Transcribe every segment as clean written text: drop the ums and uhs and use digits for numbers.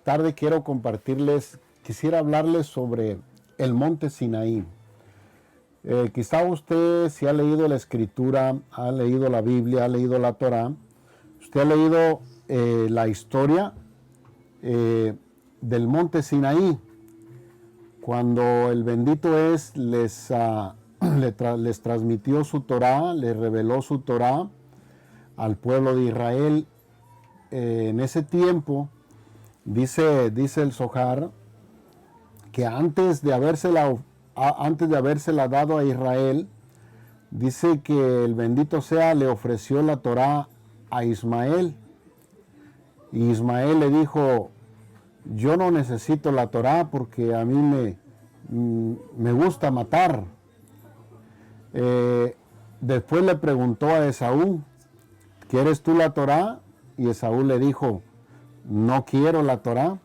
tarde quisiera hablarles sobre el monte Sinaí. Quizá usted, si ha leído la Escritura, ha leído la Biblia, ha leído la Torá, usted ha leído la historia del monte Sinaí, cuando el bendito les transmitió su Torá, les reveló su Torá al pueblo de Israel. En ese tiempo, dice el Zohar, que antes de habérsela dado a Israel, dice que el bendito sea le ofreció la Torá a Ismael. Y Ismael le dijo: yo no necesito la Torá porque a mí me gusta matar. Después le preguntó a Esaú: ¿quieres tú la Torá? Y Esaú le dijo: no quiero la Torá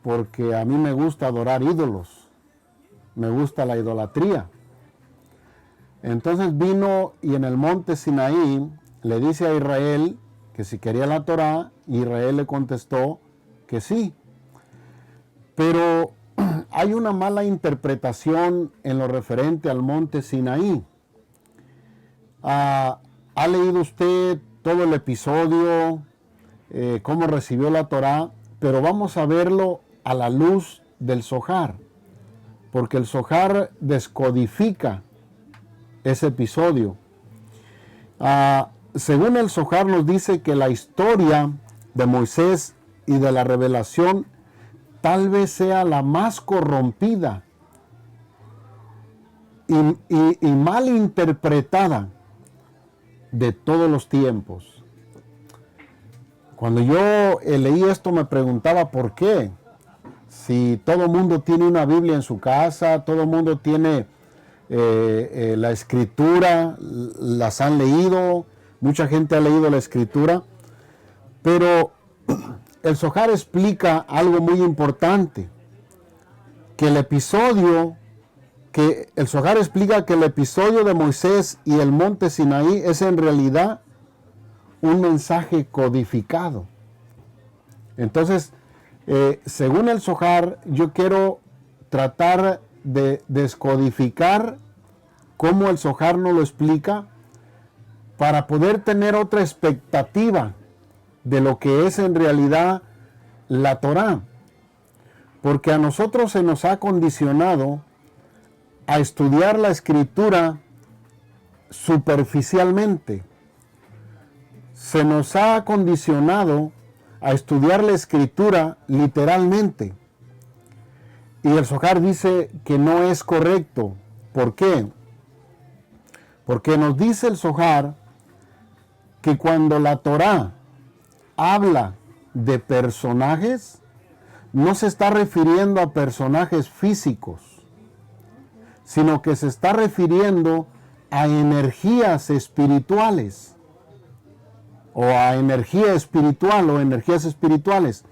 porque a mí me gusta adorar ídolos, me gusta la idolatría. Entonces vino y en el monte Sinaí le dice a Israel que si quería la Torá, y Israel le contestó que sí. Pero hay una mala interpretación en lo referente al monte Sinaí. ¿Ha leído usted todo el episodio, cómo recibió la Torá? Pero vamos a verlo a la luz del Zohar, porque el Zohar descodifica ese episodio. Según el Zohar nos dice que la historia de Moisés y de la revelación tal vez sea la más corrompida y mal interpretada de todos los tiempos. Cuando yo leí esto me preguntaba por qué. Si todo el mundo tiene una Biblia en su casa, todo el mundo tiene la Escritura, las han leído, mucha gente ha leído la Escritura, pero el Zohar explica algo muy importante, el Zohar explica que el episodio de Moisés y el monte Sinaí es en realidad un mensaje codificado. Entonces, según el Zohar, yo quiero tratar de descodificar cómo el Zohar nos lo explica para poder tener otra expectativa de lo que es en realidad la Torá. Porque a nosotros se nos ha condicionado a estudiar la Escritura superficialmente. Se nos ha condicionado a estudiar la Escritura literalmente. Y el Zohar dice que no es correcto. ¿Por qué? Porque nos dice el Zohar que cuando la Torá habla de personajes, no se está refiriendo a personajes físicos, sino que se está refiriendo a energías espirituales, o a energía espiritual, o energías espirituales.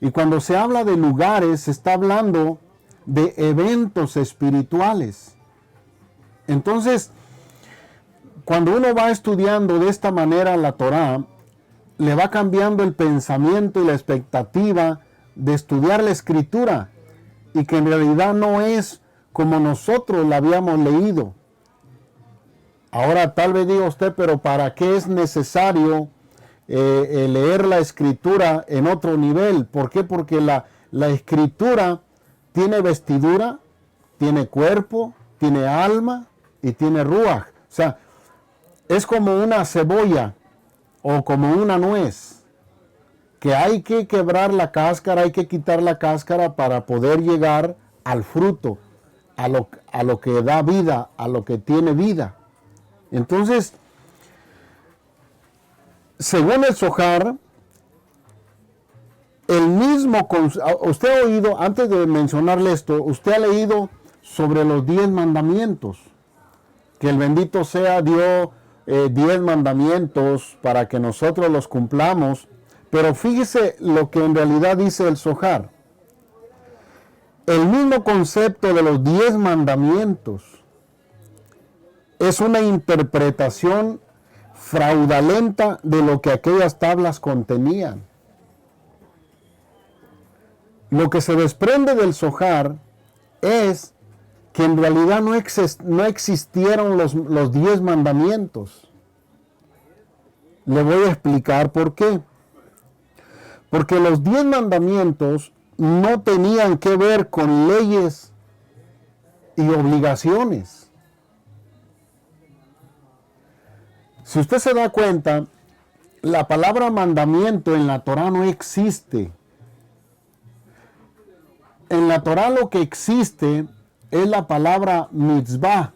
Y cuando se habla de lugares, se está hablando de eventos espirituales. Entonces, cuando uno va estudiando de esta manera la Torá, le va cambiando el pensamiento y la expectativa de estudiar la Escritura, y que en realidad no es como nosotros la habíamos leído. Ahora tal vez diga usted: pero ¿para qué es necesario leer la Escritura en otro nivel? ¿Por qué? Porque la Escritura tiene vestidura, tiene cuerpo, tiene alma y tiene ruaj. O sea, es como una cebolla o como una nuez, que hay que quebrar la cáscara, hay que quitar la cáscara para poder llegar al fruto, a lo que da vida, a lo que tiene vida. Entonces, según el Zohar, usted ha oído, antes de mencionarle esto, usted ha leído sobre los 10 mandamientos, que el bendito sea dio 10 mandamientos para que nosotros los cumplamos. Pero fíjese lo que en realidad dice el Zohar. El mismo concepto de los 10 mandamientos es una interpretación fraudulenta de lo que aquellas tablas contenían. Lo que se desprende del Zohar es que en realidad no existieron los 10 mandamientos. Le voy a explicar por qué. Porque los 10 mandamientos no tenían que ver con leyes y obligaciones. Si usted se da cuenta, la palabra mandamiento en la Torah no existe. En la Torah lo que existe es la palabra mitzvah.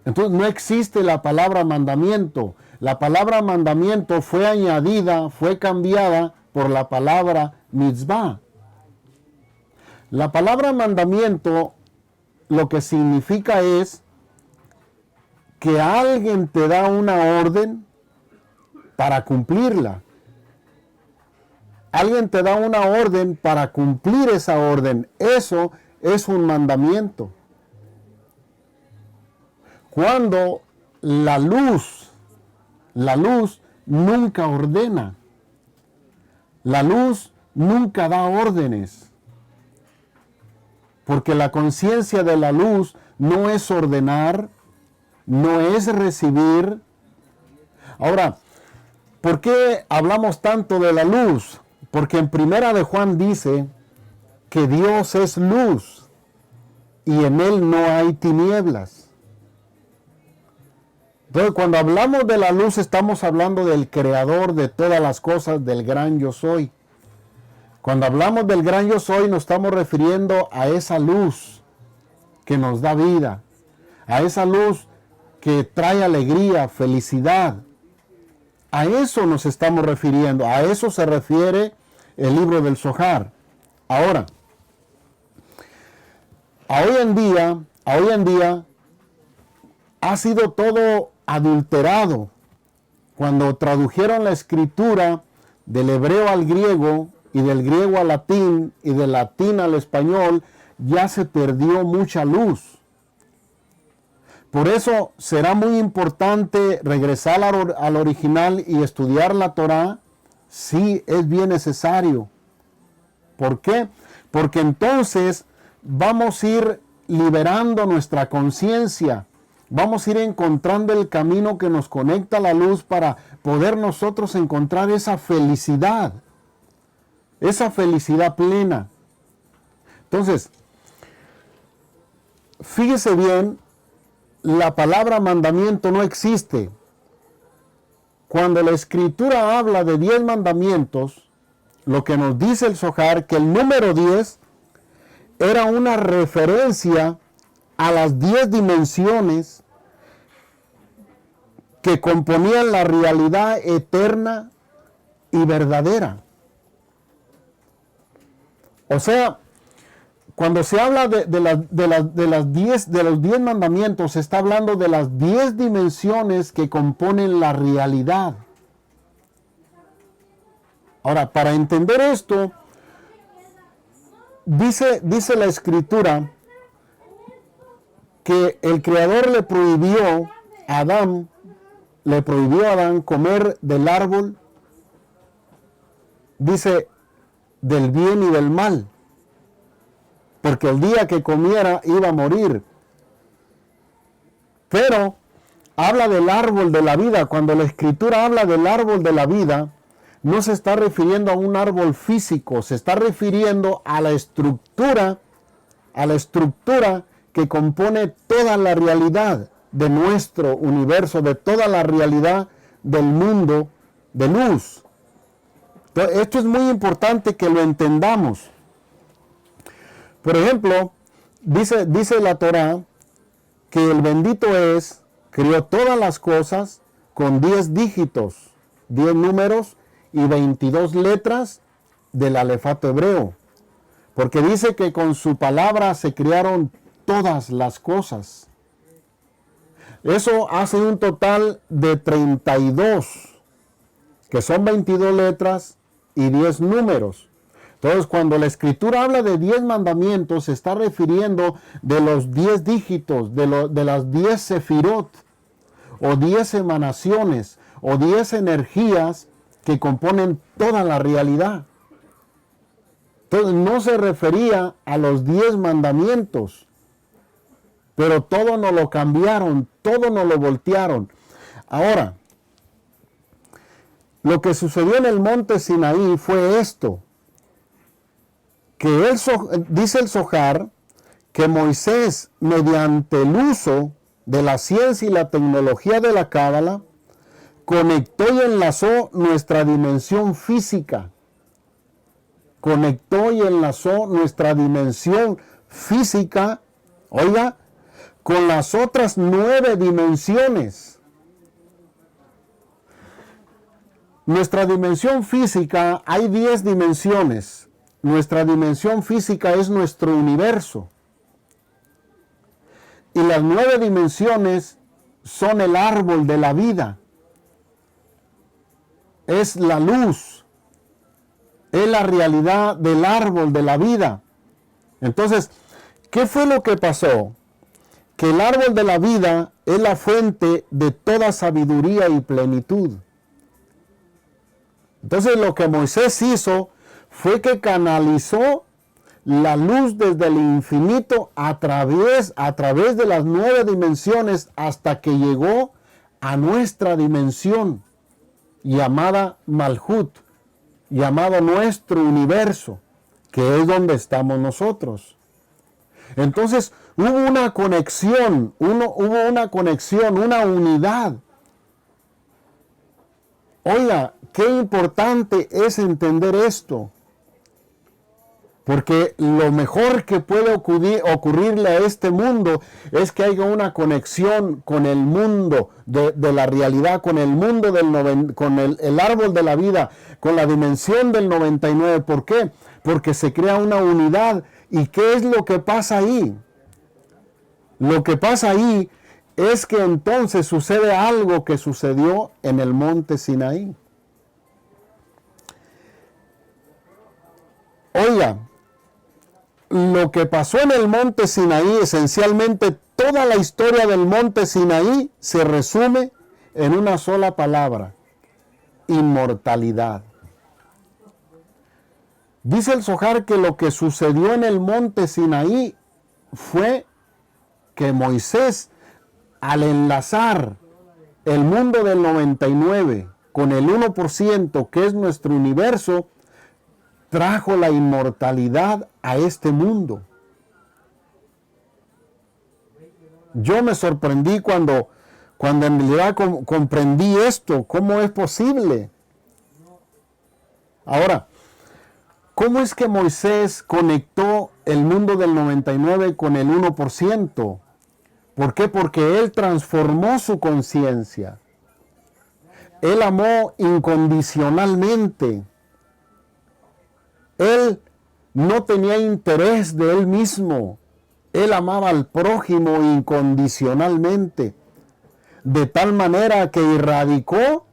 Entonces no existe la palabra mandamiento. La palabra mandamiento fue añadida, fue cambiada por la palabra mitzvah. La palabra mandamiento lo que significa es que alguien te da una orden para cumplirla. Alguien te da una orden para cumplir esa orden. Eso es un mandamiento. Cuando la luz nunca ordena. La luz nunca da órdenes. Porque la conciencia de la luz no es ordenar, no es recibir. Ahora, ¿por qué hablamos tanto de la luz? Porque en Primera de Juan dice que Dios es luz y en Él no hay tinieblas. Entonces, cuando hablamos de la luz, estamos hablando del creador de todas las cosas, del gran yo soy. Cuando hablamos del gran yo soy, nos estamos refiriendo a esa luz que nos da vida, a esa luz que trae alegría, felicidad. A eso nos estamos refiriendo, a eso se refiere el libro del Zohar. Ahora, hoy en día ha sido todo adulterado. Cuando tradujeron la escritura del hebreo al griego y del griego al latín y del latín al español, ya se perdió mucha luz. Por eso será muy importante regresar al original y estudiar la Torah. Sí, es bien necesario. ¿Por qué? Porque entonces vamos a ir liberando nuestra conciencia. Vamos a ir encontrando el camino que nos conecta a la luz para poder nosotros encontrar esa felicidad plena. Entonces, fíjese bien, la palabra mandamiento no existe. Cuando la Escritura habla de 10 mandamientos, lo que nos dice el Zohar, que el número 10 era una referencia a las 10 dimensiones que componían la realidad eterna y verdadera. O sea, cuando se habla de los 10 mandamientos, se está hablando de las 10 dimensiones que componen la realidad. Ahora, para entender esto, dice la Escritura que el Creador le prohibió a Adán comer del árbol, dice, del bien y del mal, porque el día que comiera iba a morir. Pero habla del árbol de la vida. Cuando la Escritura habla del árbol de la vida, no se está refiriendo a un árbol físico, se está refiriendo a la estructura que compone toda la realidad de nuestro universo, de toda la realidad del mundo de luz. Entonces, esto es muy importante que lo entendamos. Por ejemplo, dice la Torah que el bendito crió todas las cosas con 10 dígitos, 10 números y 22 letras del alefato hebreo. Porque dice que con su palabra se crearon todas las cosas. Eso hace un total de 32, que son 22 letras y 10 números. Entonces, cuando la Escritura habla de 10 mandamientos, se está refiriendo de los 10 dígitos, de las 10 sefirot, o 10 emanaciones, o 10 energías que componen toda la realidad. Entonces no se refería a los 10 mandamientos, pero todo nos lo cambiaron, todo nos lo voltearon. Ahora, lo que sucedió en el monte Sinaí fue esto, que dice el Zohar que Moisés, mediante el uso de la ciencia y la tecnología de la Cábala, conectó y enlazó nuestra dimensión física. Conectó y enlazó nuestra dimensión física, oiga, con las otras 9 dimensiones. Nuestra dimensión física, hay 10 dimensiones. Nuestra dimensión física es nuestro universo. Y las 9 dimensiones son el árbol de la vida. Es la luz. Es la realidad del árbol de la vida. Entonces, ¿qué fue lo que pasó? Que el árbol de la vida es la fuente de toda sabiduría y plenitud. Entonces, lo que Moisés hizo fue que canalizó la luz desde el infinito a través de las 9 dimensiones hasta que llegó a nuestra dimensión llamada Malhut, llamado nuestro universo, que es donde estamos nosotros. Entonces hubo una conexión, una unidad. Oiga, qué importante es entender esto. Porque lo mejor que puede ocurrirle a este mundo es que haya una conexión con el mundo de la realidad, con el mundo con el árbol de la vida, con la dimensión del 99. ¿Por qué? Porque se crea una unidad. ¿Y qué es lo que pasa ahí? Lo que pasa ahí es que entonces sucede algo que sucedió en el monte Sinaí. Oiga, lo que pasó en el monte Sinaí, esencialmente toda la historia del monte Sinaí se resume en una sola palabra: inmortalidad. Dice el Zohar que lo que sucedió en el monte Sinaí fue que Moisés, al enlazar el mundo del 99 con el 1%, que es nuestro universo, trajo la inmortalidad a este mundo. Yo me sorprendí cuando en realidad comprendí esto. ¿Cómo es posible? Ahora, ¿cómo es que Moisés conectó el mundo del 99 con el 1%? ¿Por qué? Porque él transformó su conciencia. Él amó incondicionalmente. Él no tenía interés de él mismo. Él amaba al prójimo incondicionalmente. De tal manera que erradicó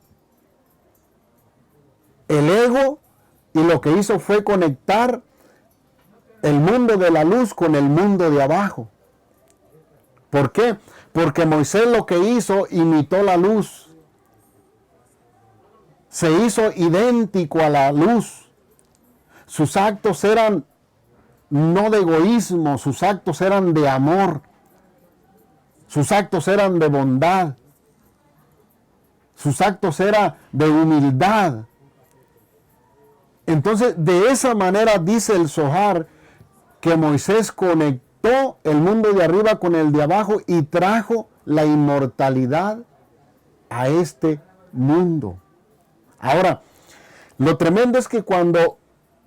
el ego y lo que hizo fue conectar el mundo de la luz con el mundo de abajo. ¿Por qué? Porque Moisés lo que hizo, imitó la luz. Se hizo idéntico a la luz. Sus actos eran no de egoísmo, sus actos eran de amor, sus actos eran de bondad, sus actos eran de humildad. Entonces, de esa manera dice el Zohar que Moisés conectó el mundo de arriba con el de abajo y trajo la inmortalidad a este mundo. Ahora, lo tremendo es que cuando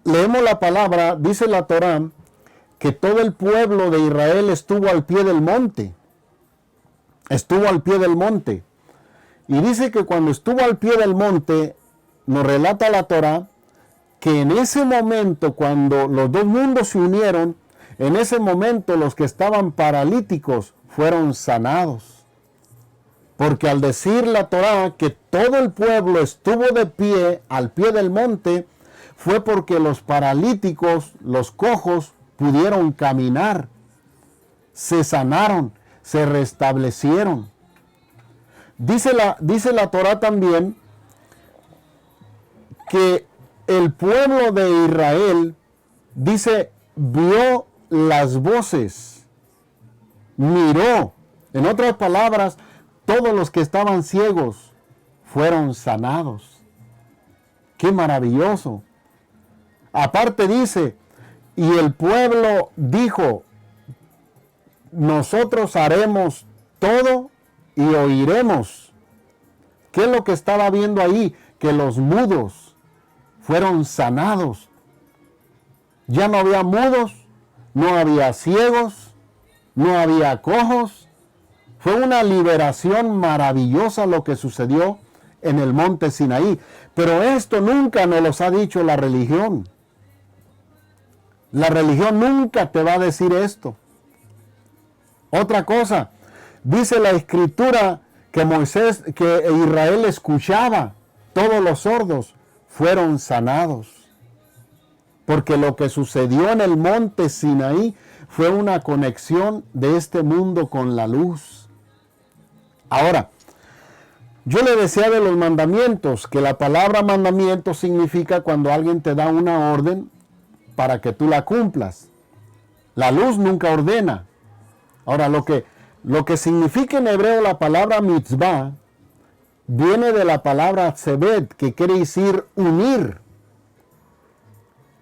leemos la palabra, dice la Torá, que todo el pueblo de Israel estuvo al pie del monte. Estuvo al pie del monte. Y dice que cuando estuvo al pie del monte, nos relata la Torá, que en ese momento, cuando los dos mundos se unieron, en ese momento los que estaban paralíticos fueron sanados. Porque al decir la Torá que todo el pueblo estuvo de pie, al pie del monte, fue porque los paralíticos, los cojos, pudieron caminar, se sanaron, se restablecieron. Dice la Torá también que el pueblo de Israel Dice, vio las voces, miró. En otras palabras, todos los que estaban ciegos fueron sanados. ¡Qué maravilloso! Aparte dice, y el pueblo dijo, nosotros haremos todo y oiremos. ¿Qué es lo que estaba viendo ahí? Que los mudos fueron sanados. Ya no había mudos, no había ciegos, no había cojos. Fue una liberación maravillosa lo que sucedió en el monte Sinaí. Pero esto nunca nos los ha dicho la religión. La religión nunca te va a decir esto. Otra cosa, dice la Escritura que Israel escuchaba, todos los sordos fueron sanados. Porque lo que sucedió en el monte Sinaí fue una conexión de este mundo con la luz. Ahora, yo le decía de los mandamientos, que la palabra mandamiento significa cuando alguien te da una orden para que tú la cumplas. La luz nunca ordena. Ahora, lo que significa en hebreo la palabra mitzvah, viene de la palabra tzebet, que quiere decir unir.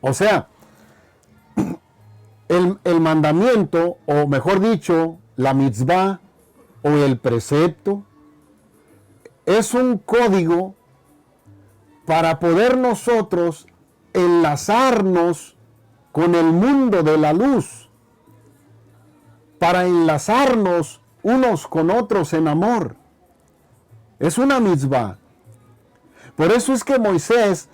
O sea, el mandamiento, o mejor dicho, la mitzvah, o el precepto, es un código para poder nosotros enlazarnos con el mundo de la luz, para enlazarnos unos con otros en amor. Es una mitzvah. Por eso es que Moisés,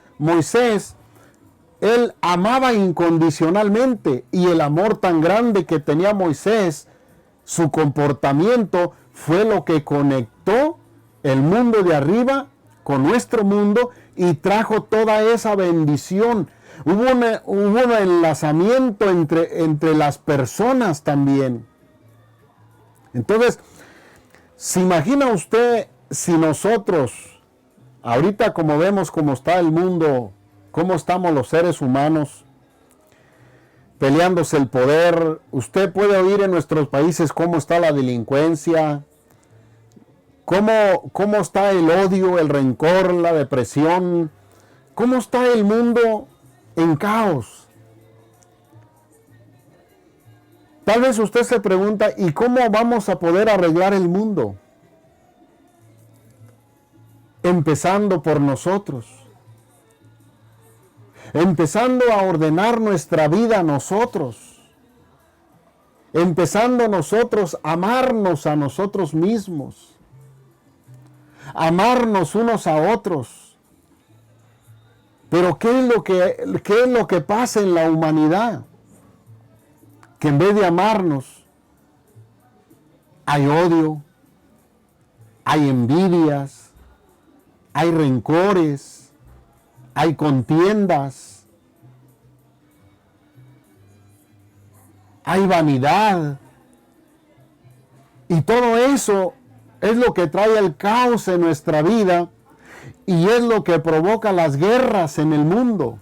él amaba incondicionalmente, y el amor tan grande que tenía Moisés, su comportamiento fue lo que conectó el mundo de arriba con nuestro mundo y trajo toda esa bendición. Hubo un enlazamiento entre las personas también. Entonces, ¿se imagina usted si nosotros, ahorita como vemos cómo está el mundo, cómo estamos los seres humanos, peleándose el poder? Usted puede oír en nuestros países cómo está la delincuencia, cómo está el odio, el rencor, la depresión, cómo está el mundo en caos. Tal vez usted se pregunta, ¿y cómo vamos a poder arreglar el mundo? Empezando por nosotros. Empezando a ordenar nuestra vida nosotros. Empezando nosotros a amarnos a nosotros mismos. Amarnos unos a otros. Pero ¿qué es lo que pasa en la humanidad? Que en vez de amarnos, hay odio, hay envidias, hay rencores, hay contiendas, hay vanidad. Y todo eso es lo que trae el caos en nuestra vida y es lo que provoca las guerras en el mundo.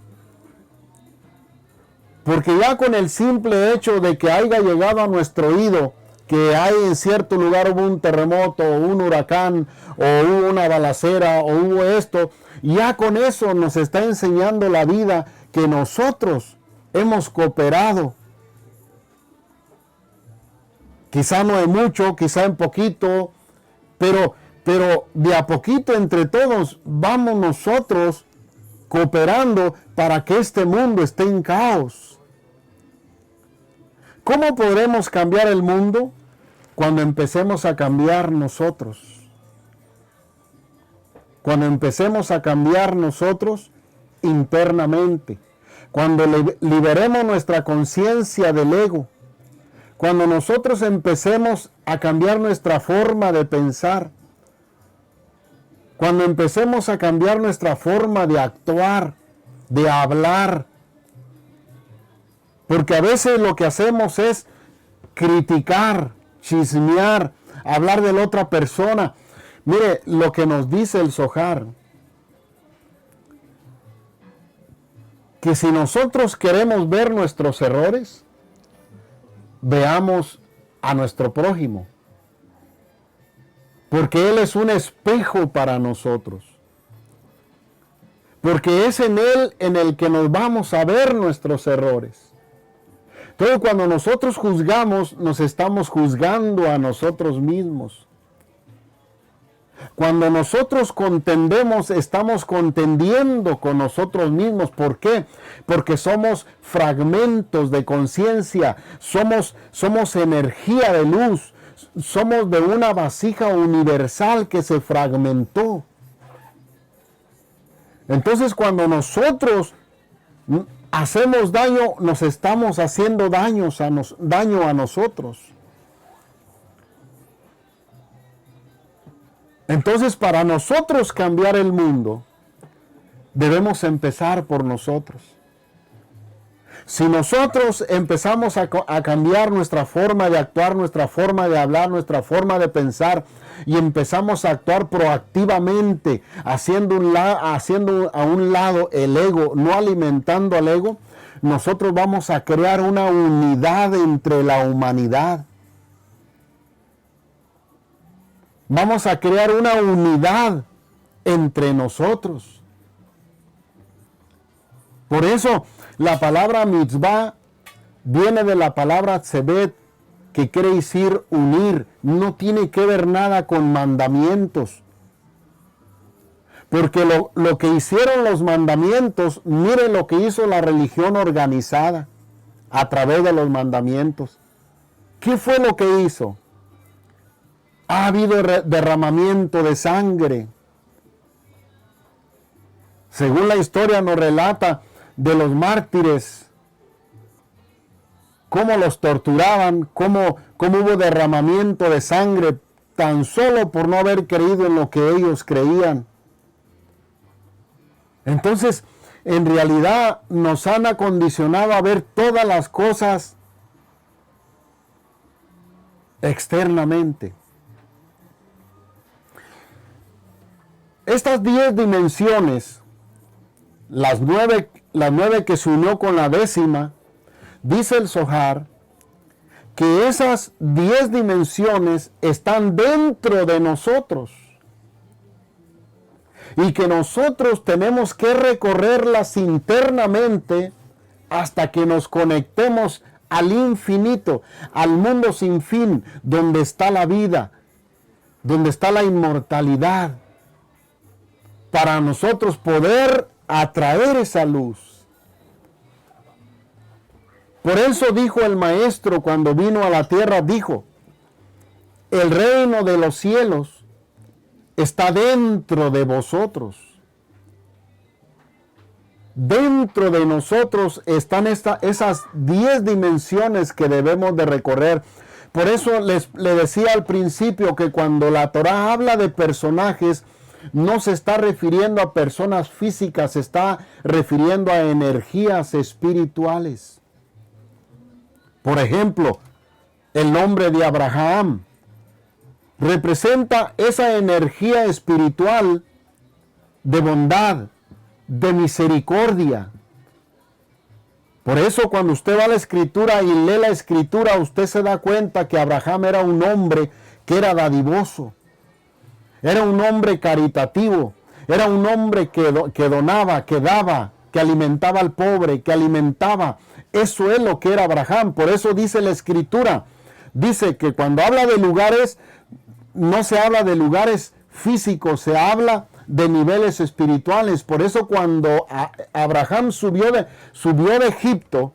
Porque ya con el simple hecho de que haya llegado a nuestro oído que hay en cierto lugar hubo un terremoto, o un huracán, o hubo una balacera, o hubo esto, ya con eso nos está enseñando la vida que nosotros hemos cooperado. Quizá no en mucho, quizá en poquito, pero de a poquito entre todos vamos nosotros cooperando para que este mundo esté en caos. ¿Cómo podremos cambiar el mundo? Cuando empecemos a cambiar nosotros. Cuando empecemos a cambiar nosotros internamente. Cuando liberemos nuestra conciencia del ego. Cuando nosotros empecemos a cambiar nuestra forma de pensar. Cuando empecemos a cambiar nuestra forma de actuar, de hablar. Porque a veces lo que hacemos es criticar, chismear, hablar de la otra persona. Mire lo que nos dice el Zohar. que si nosotros queremos ver nuestros errores, veamos a nuestro prójimo, porque Él es un espejo para nosotros, porque es en Él en el que nos vamos a ver nuestros errores. Entonces, cuando nosotros juzgamos, nos estamos juzgando a nosotros mismos. Cuando nosotros contendemos, estamos contendiendo con nosotros mismos. ¿Por qué? Porque somos fragmentos de conciencia, somos energía de luz, somos de una vasija universal que se fragmentó. Entonces, cuando nosotros hacemos daño, nos estamos haciendo daño a nosotros. Entonces, para nosotros cambiar el mundo, debemos empezar por nosotros. Si nosotros empezamos a cambiar nuestra forma de actuar, nuestra forma de hablar, nuestra forma de pensar, y empezamos a actuar proactivamente, haciendo a un lado el ego, no alimentando al ego, nosotros vamos a crear una unidad entre la humanidad. Vamos a crear una unidad entre nosotros. Por eso la palabra mitzvah viene de la palabra tzebet, que quiere decir unir. No tiene que ver nada con mandamientos. Porque lo que hicieron los mandamientos, mire lo que hizo la religión organizada a través de los mandamientos. ¿Qué fue lo que hizo? Ha habido derramamiento de sangre. Según la historia nos relata de los mártires, cómo los torturaban, cómo hubo derramamiento de sangre tan solo por no haber creído en lo que ellos creían. Entonces, en realidad nos han acondicionado a ver todas las cosas externamente. Estas 10 dimensiones, las nueve que se unió con la 10ª, dice el Zohar, que esas 10 dimensiones están dentro de nosotros y que nosotros tenemos que recorrerlas internamente hasta que nos conectemos al infinito, al mundo sin fin, donde está la vida, donde está la inmortalidad, para nosotros poder atraer esa luz. Por eso dijo el Maestro cuando vino a la tierra, dijo, el reino de los cielos está dentro de vosotros. Dentro de nosotros están esas 10 dimensiones que debemos de recorrer. Por eso le decía al principio que cuando la Torá habla de personajes, no se está refiriendo a personas físicas, se está refiriendo a energías espirituales. Por ejemplo, el nombre de Abraham representa esa energía espiritual de bondad, de misericordia. Por eso cuando usted va a la Escritura y lee la Escritura, usted se da cuenta que Abraham era un hombre que era dadivoso. Era un hombre caritativo, era un hombre que donaba, que daba, que alimentaba al pobre, que alimentaba. Eso es lo que era Abraham. Por eso dice la Escritura, dice que cuando habla de lugares, no se habla de lugares físicos, se habla de niveles espirituales. Por eso cuando Abraham subió de Egipto,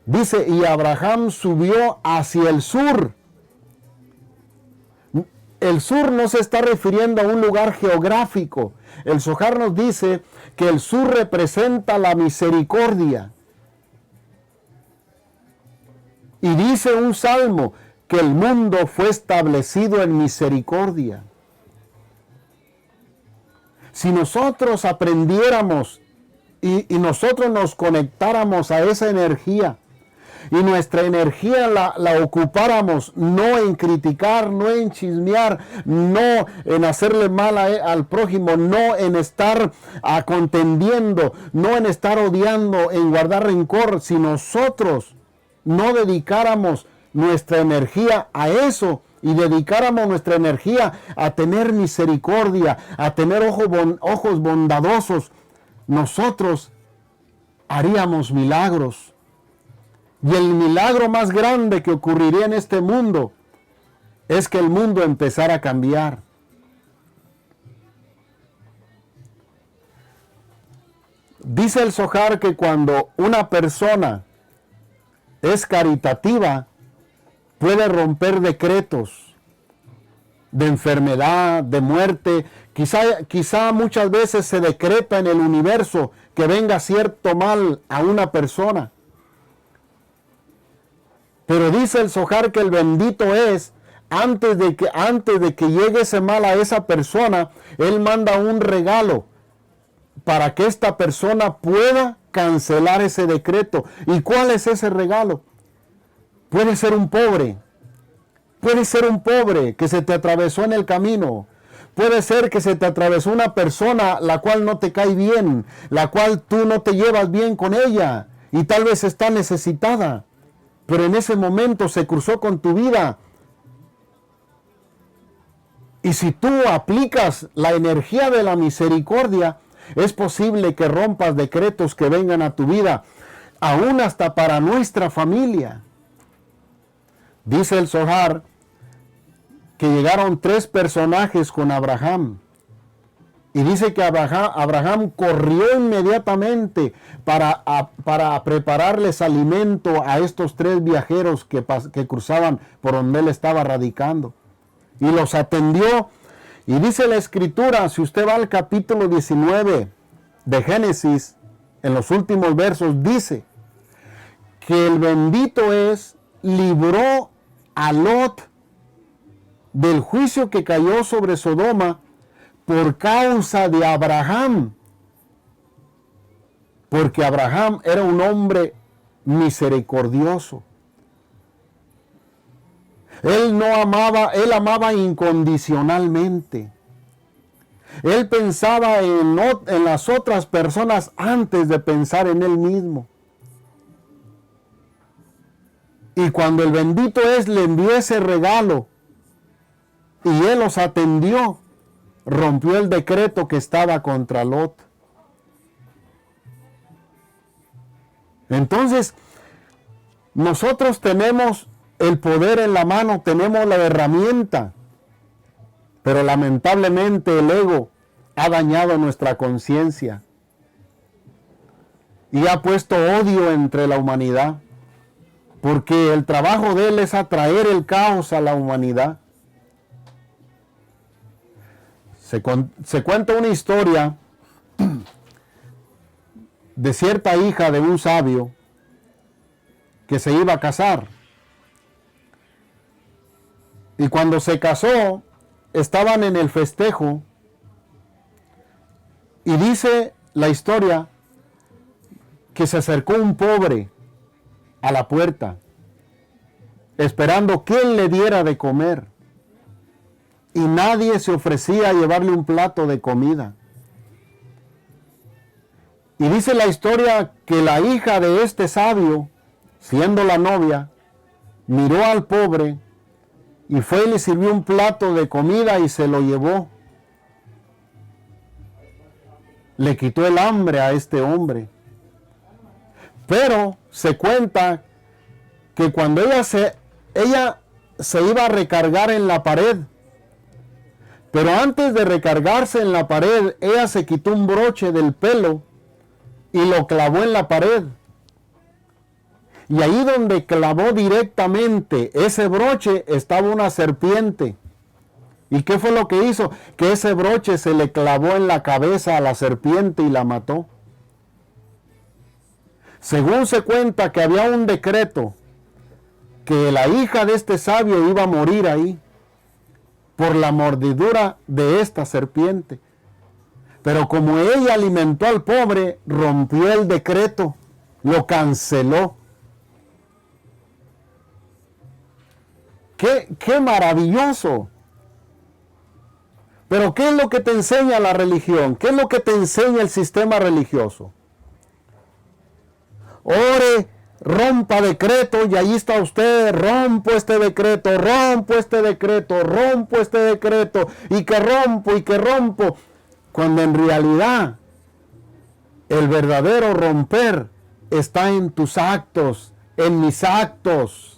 dice, y Abraham subió hacia el sur. El sur no se está refiriendo a un lugar geográfico. El Zohar nos dice que el sur representa la misericordia. Y dice un salmo que el mundo fue establecido en misericordia. Si nosotros aprendiéramos y nosotros nos conectáramos a esa energía, y nuestra energía la ocupáramos no en criticar, no en chismear, no en hacerle mal al prójimo, no en estar contendiendo, no en estar odiando, en guardar rencor, si nosotros no dedicáramos nuestra energía a eso y dedicáramos nuestra energía a tener misericordia, a tener ojos bondadosos, nosotros haríamos milagros. Y el milagro más grande que ocurriría en este mundo es que el mundo empezara a cambiar. Dice el Zohar que cuando una persona es caritativa, puede romper decretos de enfermedad, de muerte. Quizá muchas veces se decreta en el universo que venga cierto mal a una persona. Pero dice el Zohar que el bendito es, antes de que llegue ese mal a esa persona, Él manda un regalo para que esta persona pueda cancelar ese decreto. ¿Y cuál es ese regalo? Puede ser un pobre que se te atravesó en el camino. Puede ser que se te atravesó una persona la cual no te cae bien, la cual tú no te llevas bien con ella y tal vez está necesitada. Pero en ese momento se cruzó con tu vida. Y si tú aplicas la energía de la misericordia, es posible que rompas decretos que vengan a tu vida, aún hasta para nuestra familia. Dice el Zohar que llegaron 3 personajes con Abraham. Y dice que Abraham corrió inmediatamente para prepararles alimento a estos 3 viajeros que cruzaban por donde él estaba radicando. Y los atendió. Y dice la Escritura, si usted va al capítulo 19 de Génesis, en los últimos versos, dice que el bendito libró a Lot del juicio que cayó sobre Sodoma por causa de Abraham. Porque Abraham era un hombre misericordioso. Él amaba incondicionalmente. Él pensaba en las otras personas antes de pensar en él mismo. Y cuando el bendito le envió ese regalo y él los atendió, rompió el decreto que estaba contra Lot. Entonces, nosotros tenemos el poder en la mano, tenemos la herramienta, pero lamentablemente el ego ha dañado nuestra conciencia y ha puesto odio entre la humanidad, porque el trabajo de él es atraer el caos a la humanidad. Se cuenta una historia de cierta hija de un sabio que se iba a casar. Y cuando se casó, estaban en el festejo. Y dice la historia que se acercó un pobre a la puerta, esperando que él le diera de comer. Y nadie se ofrecía a llevarle un plato de comida. Y dice la historia que la hija de este sabio, siendo la novia, miró al pobre y fue y le sirvió un plato de comida y se lo llevó. Le quitó el hambre a este hombre. Pero se cuenta que cuando ella se iba a recargar en la pared, pero antes de recargarse en la pared, ella se quitó un broche del pelo y lo clavó en la pared. Y ahí donde clavó directamente ese broche estaba una serpiente. ¿Y qué fue lo que hizo? Que ese broche se le clavó en la cabeza a la serpiente y la mató. Según se cuenta que había un decreto que la hija de este sabio iba a morir ahí por la mordidura de esta serpiente. Pero como ella alimentó al pobre, rompió el decreto, lo canceló. qué maravilloso. Pero ¿qué es lo que te enseña la religión? ¿Qué es lo que te enseña el sistema religioso? Ore, rompa decreto y ahí está usted, rompo este decreto, rompo este decreto, rompo este decreto y que rompo, cuando en realidad el verdadero romper está en tus actos, en mis actos.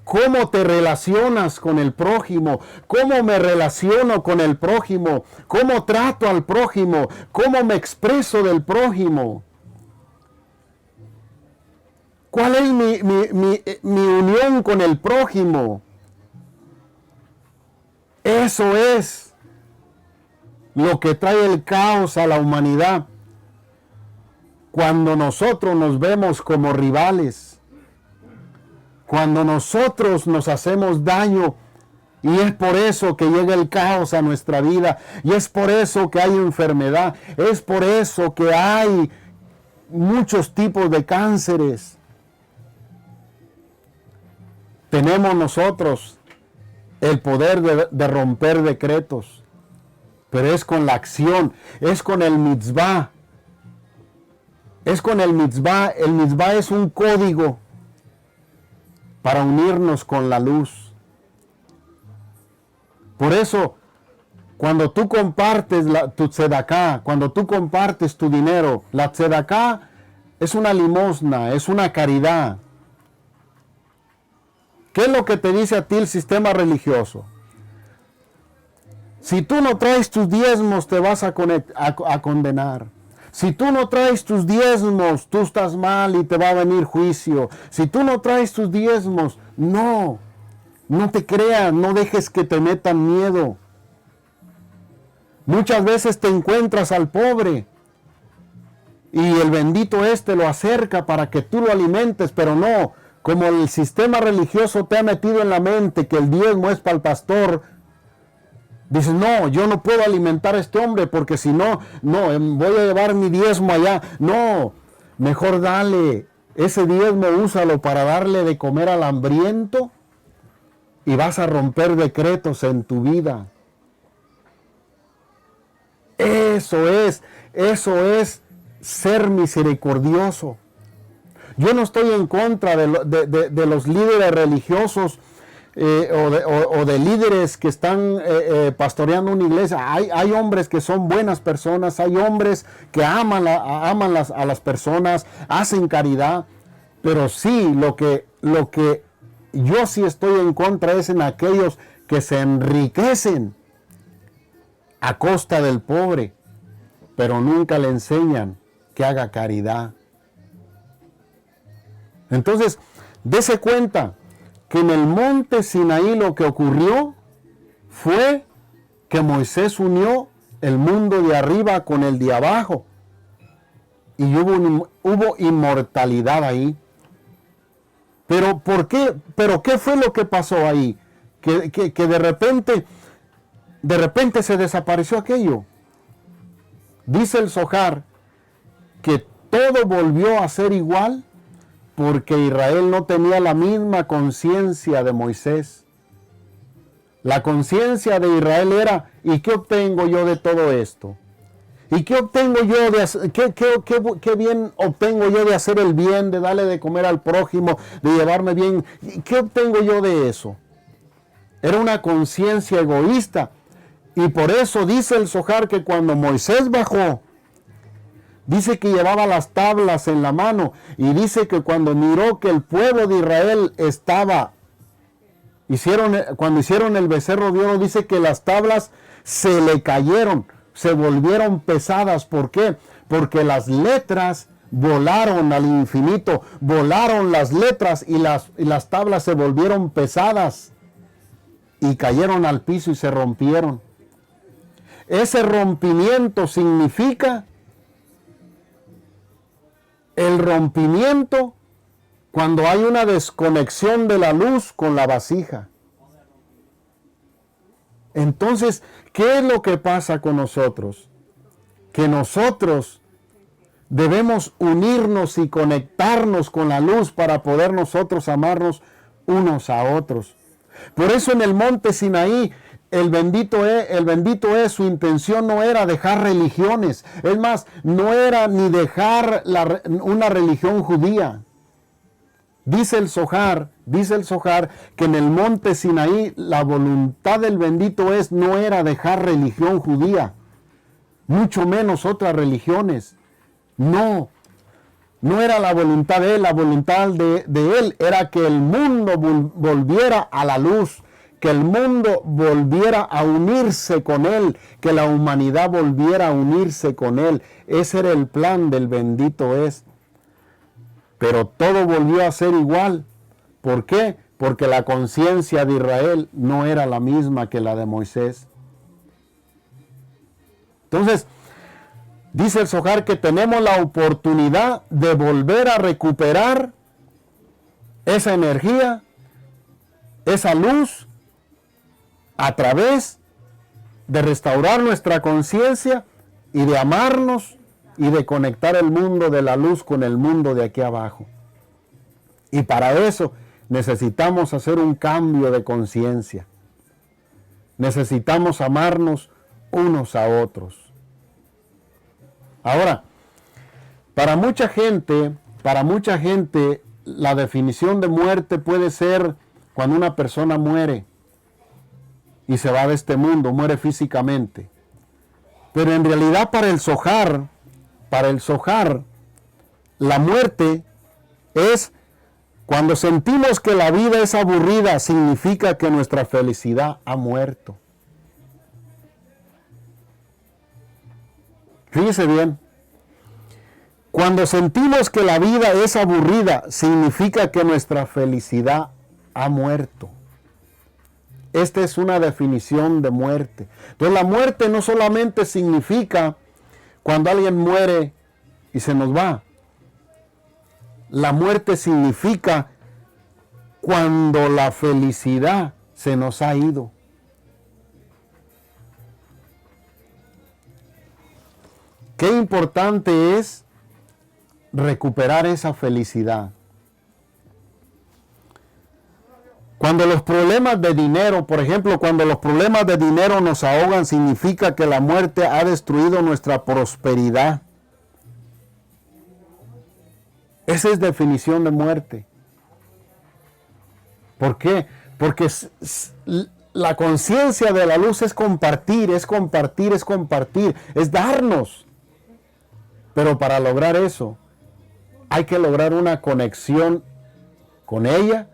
¿Cómo te relacionas con el prójimo? ¿Cómo me relaciono con el prójimo? ¿Cómo trato al prójimo? ¿Cómo me expreso del prójimo? ¿Cuál es mi unión con el prójimo? Eso es lo que trae el caos a la humanidad. Cuando nosotros nos vemos como rivales. Cuando nosotros nos hacemos daño, y es por eso que llega el caos a nuestra vida, y es por eso que hay enfermedad, es por eso que hay muchos tipos de cánceres. Tenemos nosotros el poder de romper decretos, pero es con la acción, es con el mitzvah. Es con el mitzvah. El mitzvah es un código para unirnos con la luz. Por eso, cuando tú compartes tu tzedaká, cuando tú compartes tu dinero, la tzedaká es una limosna, es una caridad. ¿Qué es lo que te dice a ti el sistema religioso? Si tú no traes tus diezmos, te vas a condenar. Si tú no traes tus diezmos, tú estás mal y te va a venir juicio. Si tú no traes tus diezmos, no te creas, no dejes que te metan miedo. Muchas veces te encuentras al pobre y el bendito lo acerca para que tú lo alimentes, pero no, como el sistema religioso te ha metido en la mente que el diezmo es para el pastor. Dices, no, yo no puedo alimentar a este hombre porque si no, voy a llevar mi diezmo allá. No, mejor dale, ese diezmo úsalo para darle de comer al hambriento y vas a romper decretos en tu vida. Eso es ser misericordioso. Yo no estoy en contra de los líderes religiosos o de líderes que están pastoreando una iglesia. Hay hombres que son buenas personas, hay hombres que aman a las personas, hacen caridad, pero sí, lo que yo sí estoy en contra es en aquellos que se enriquecen a costa del pobre, pero nunca le enseñan que haga caridad. Entonces, dése cuenta que en el monte Sinaí lo que ocurrió fue que Moisés unió el mundo de arriba con el de abajo y hubo inmortalidad ahí. Pero ¿por qué? ¿Pero qué fue lo que pasó ahí? Que de repente se desapareció aquello. Dice el Zohar que todo volvió a ser igual porque Israel no tenía la misma conciencia de Moisés. La conciencia de Israel era, ¿y qué obtengo yo de todo esto? ¿Y qué obtengo yo qué bien obtengo yo de hacer el bien, de darle de comer al prójimo, de llevarme bien? ¿Qué obtengo yo de eso? Era una conciencia egoísta. Y por eso dice el Zohar que cuando Moisés bajó, dice que llevaba las tablas en la mano y dice que cuando miró que el pueblo de Israel cuando hicieron el becerro de oro, dice que las tablas se le cayeron, se volvieron pesadas. ¿Por qué? Porque las letras volaron al infinito, volaron las letras y las tablas se volvieron pesadas y cayeron al piso y se rompieron. Ese rompimiento significa el rompimiento cuando hay una desconexión de la luz con la vasija. Entonces, ¿qué es lo que pasa con nosotros? Que nosotros Debemos unirnos y conectarnos con la luz para poder nosotros amarnos unos a otros. Por eso en el monte Sinaí, el bendito es, su intención no era dejar religiones. Es más, no era ni dejar una religión judía. Dice el Zohar que en el monte Sinaí la voluntad del bendito es no era dejar religión judía, mucho menos otras religiones. No era la voluntad de él, la voluntad de él era que el mundo volviera a la luz, que el mundo volviera a unirse con él, que la humanidad volviera a unirse con él. Ese era el plan del bendito es. Pero todo volvió a ser igual. ¿Por qué? Porque la conciencia de Israel no era la misma que la de Moisés. Entonces, dice el Zohar que tenemos la oportunidad de volver a recuperar esa energía, esa luz, a través de restaurar nuestra conciencia y de amarnos y de conectar el mundo de la luz con el mundo de aquí abajo. Y para eso necesitamos hacer un cambio de conciencia. Necesitamos amarnos unos a otros. Ahora, para mucha gente, la definición de muerte puede ser cuando una persona muere y se va de este mundo, muere físicamente. Pero en realidad para el Zohar, la muerte es cuando sentimos que la vida es aburrida, significa que nuestra felicidad ha muerto. Fíjese bien. Cuando sentimos que la vida es aburrida, significa que nuestra felicidad ha muerto. Esta es una definición de muerte. Entonces la muerte no solamente significa cuando alguien muere y se nos va. La muerte significa cuando la felicidad se nos ha ido. Qué importante es recuperar esa felicidad. Cuando los problemas de dinero, por ejemplo, cuando los problemas de dinero nos ahogan, significa que la muerte ha destruido nuestra prosperidad. Esa es definición de muerte. ¿Por qué? Porque la conciencia de la luz es compartir, es darnos. Pero para lograr eso, hay que lograr una conexión con ella,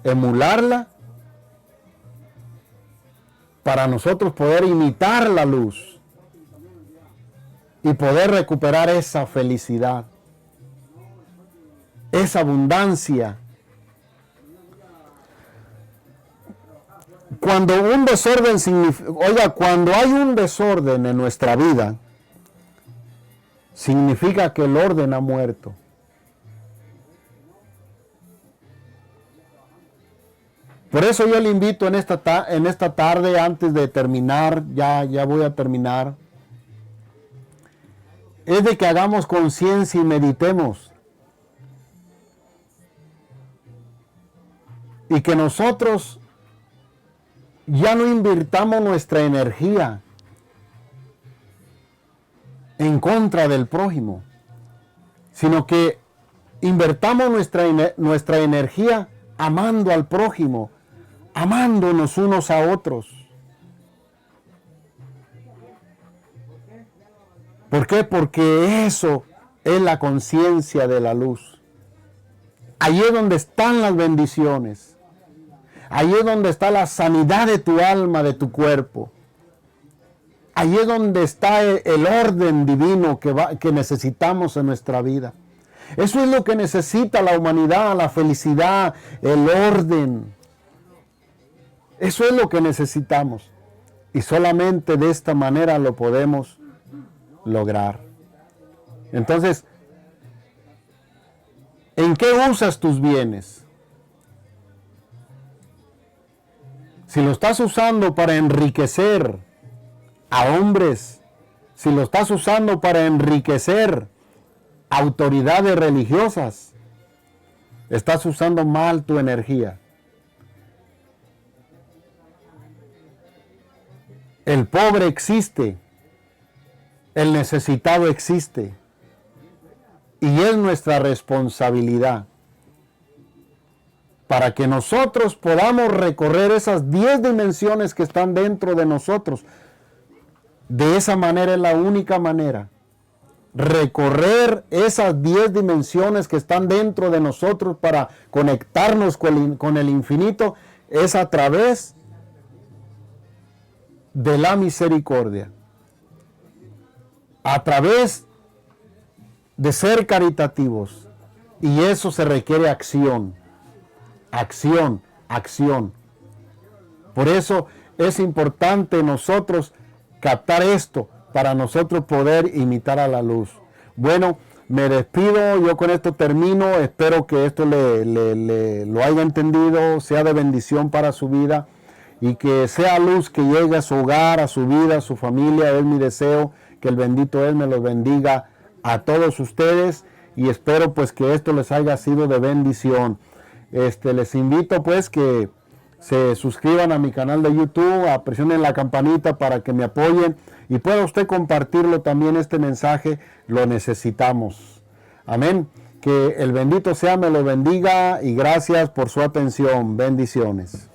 emularla, para nosotros poder imitar la luz y poder recuperar esa felicidad, esa abundancia. Cuando hay un desorden en nuestra vida, significa que el orden ha muerto. Por eso yo le invito en esta tarde, antes de terminar, ya voy a terminar, es de que hagamos conciencia y meditemos. Y que nosotros ya no invirtamos nuestra energía en contra del prójimo, sino que invertamos nuestra energía amando al prójimo, amándonos unos a otros. ¿Por qué? Porque eso es la conciencia de la luz. Allí es donde están las bendiciones. Allí es donde está la sanidad de tu alma, de tu cuerpo. Allí es donde está el orden divino que necesitamos en nuestra vida. Eso es lo que necesita la humanidad, la felicidad, el orden. Eso es lo que necesitamos. Y solamente de esta manera lo podemos lograr. Entonces, ¿en qué usas tus bienes? Si lo estás usando para enriquecer a hombres, si lo estás usando para enriquecer autoridades religiosas, estás usando mal tu energía. El pobre existe, el necesitado existe, y es nuestra responsabilidad para que nosotros podamos recorrer esas 10 dimensiones que están dentro de nosotros. De esa manera es la única manera. Recorrer esas 10 dimensiones que están dentro de nosotros para conectarnos con el infinito es a través de la misericordia. A través de ser caritativos. Y eso se requiere acción. Acción, acción. Por eso es importante nosotros captar esto para nosotros poder imitar a la luz. Bueno, me despido, yo con esto termino, espero que esto lo haya entendido, sea de bendición para su vida y que sea luz que llegue a su hogar, a su vida, a su familia. Es mi deseo, que el bendito Él me los bendiga a todos ustedes y espero pues que esto les haya sido de bendición. Les invito pues que se suscriban a mi canal de YouTube, presionen la campanita para que me apoyen y pueda usted compartirlo también. Este mensaje lo necesitamos. Amén. Que el bendito sea, me lo bendiga y gracias por su atención. Bendiciones.